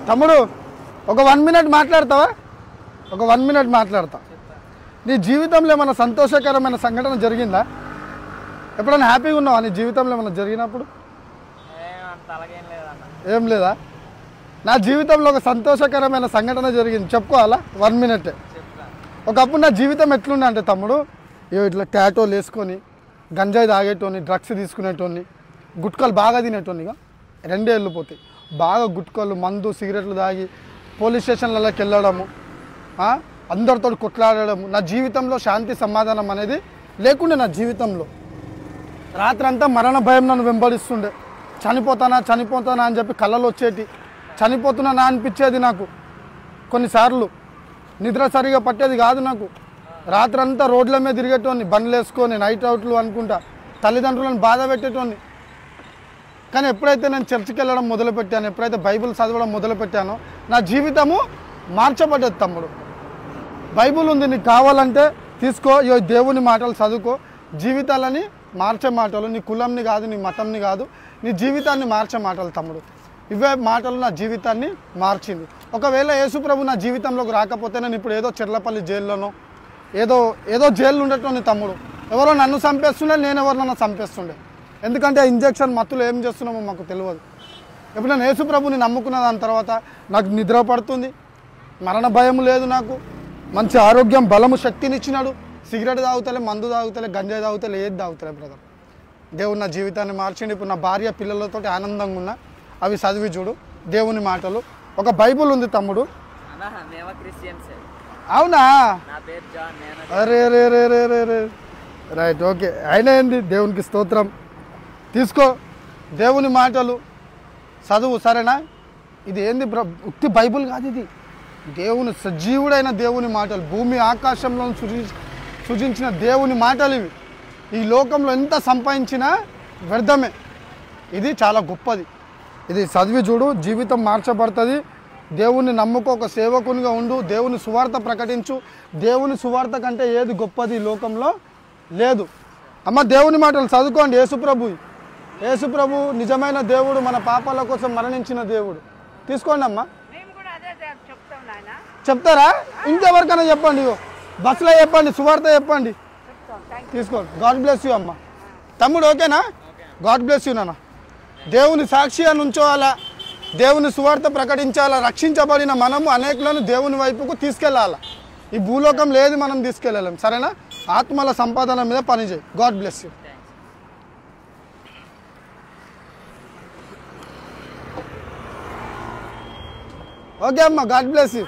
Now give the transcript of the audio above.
తమ్ముడు ఒక 1 మినిట్ మాట్లాడతావా? ఒక 1 మినిట్ మాట్లాడతా. నీ జీవితంలో ఏమైనా సంతోషకరమైన సంఘటన జరిగిందా? ఎప్పుడైనా హ్యాపీగా ఉన్నావా నీ జీవితంలో ఏమైనా జరిగినప్పుడు? ఏం లేదా? నా జీవితంలో ఒక సంతోషకరమైన సంఘటన జరిగింది, చెప్పుకోవాలా? 1 మినిట్. ఒకప్పుడు నా జీవితం ఎట్లుండే అంటే తమ్ముడు, ఇట్లా టాటోలు వేసుకొని గంజాయి తాగేటోని, డ్రగ్స్ తీసుకునేటోని, గుట్కలు బాగా తినేటోనిగా 2 ఏళ్ళు పోతాయి. బాగా గుట్కలు, మందు, సిగరెట్లు తాగి పోలీస్ స్టేషన్లలోకి వెళ్ళడము, అందరితో కొట్లాడము. నా జీవితంలో శాంతి సమాధానం అనేది లేకుండే. నా జీవితంలో రాత్రంతా మరణ భయం నన్ను వెంబడిస్తుండే. చనిపోతానా అని చెప్పి కళ్ళలు వచ్చేటి. చనిపోతున్నానా అనిపించేది నాకు. కొన్నిసార్లు నిద్ర సరిగా పట్టేది కాదు నాకు. రాత్రంతా రోడ్ల మీద తిరిగేటోని, బండ్లు వేసుకొని నైట్ అవుట్లు అనుకుంటా, తల్లిదండ్రులను బాధ పెట్టేటోని. కానీ ఎప్పుడైతే నేను చర్చికి వెళ్ళడం మొదలుపెట్టాను, ఎప్పుడైతే బైబిల్ చదవడం మొదలుపెట్టానో నా జీవితము మార్చబడ్డది తమ్ముడు. బైబిల్ ఉంది, నీకు కావాలంటే తీసుకో, దేవుని మాటలు చదువుకో. జీవితాలని మార్చే మాటలు, నీ కులంని కాదు, నీ మతంని కాదు, నీ జీవితాన్ని మార్చే మాటలు తమ్ముడు. ఇవే మాటలు నా జీవితాన్ని మార్చింది. ఒకవేళ యేసుప్రభు నా జీవితంలోకి రాకపోతే నేను ఇప్పుడు ఏదో చెర్లపల్లి జైల్లోనో ఏదో జైలు ఉండేటోని తమ్ముడు. ఎవరో నన్ను చంపేస్తుండే, నేను ఎవరు నన్ను చంపేస్తుండే. ఎందుకంటే ఆ ఇంజెక్షన్ మత్తులో ఏం చేస్తున్నామో మాకు తెలియదు. ఇప్పుడు నేను యేసుప్రభుని నమ్ముకున్న దాని తర్వాత నాకు నిద్ర పడుతుంది, మరణ భయం లేదు, నాకు మంచి ఆరోగ్యం, బలము, శక్తినిచ్చినాడు. సిగరెట్ తాగుతలే, మందు తాగుతలే, గంజాయి తాగుతలే, ఏది తాగుతలే బ్రదర్. దేవుడు నా జీవితాన్ని మార్చిండి. ఇప్పుడు నా భార్య పిల్లలతో ఆనందంగా ఉన్నా. అవి చదివి చూడు దేవుని మాటలు. ఒక బైబుల్ ఉంది తమ్ముడు. అవునా? అరే రే రే రే రే రే రైట్, ఓకే. అయినా ఏంది, దేవునికి స్తోత్రం. తీసుకో దేవుని మాటలు చదువు, సరేనా? ఇది ఏంది ఉత్తి బైబుల్ కాదు, ఇది దేవుని సజీవుడైన దేవుని మాటలు. భూమి ఆకాశంలో సృజించిన దేవుని మాటలు ఇవి. ఈ లోకంలో ఎంత సంపాదించినా వ్యర్థమే. ఇది చాలా గొప్పది. ఇది చదివి చూడు, జీవితం మార్చబడుతుంది. దేవుని నమ్ముకో, ఒక సేవకునిగా ఉండు, దేవుని సువార్త ప్రకటించు. దేవుని సువార్త కంటే ఏది గొప్పది ఈ లోకంలో లేదు. అమ్మ దేవుని మాటలు చదువుకోండి. యేసుప్రభు నిజమైన దేవుడు, మన పాపాల కోసం మరణించిన దేవుడు. తీసుకోండి అమ్మ. చెప్తారా? ఇంకెవరికైనా చెప్పండి, బస్సులో చెప్పండి, సువార్త చెప్పండి, తీసుకోండి. గాడ్ బ్లెస్ యూ అమ్మ. తమ్ముడు ఓకేనా? గాడ్ బ్లెస్ యూ నాన్న. దేవుని సాక్షిగా నుంచోవాలా, దేవుని సువార్త ప్రకటించాలా. రక్షించబడిన మనము అనేకులను దేవుని వైపుకు తీసుకెళ్ళాలా. ఈ భూలోకం లేదు, మనం తీసుకెళ్ళలేం, సరేనా? ఆత్మల సంపాదన మీద పనిచేయి. God bless you. ఓకే అమ్మ, గాడ్ బ్లెస్ యూ.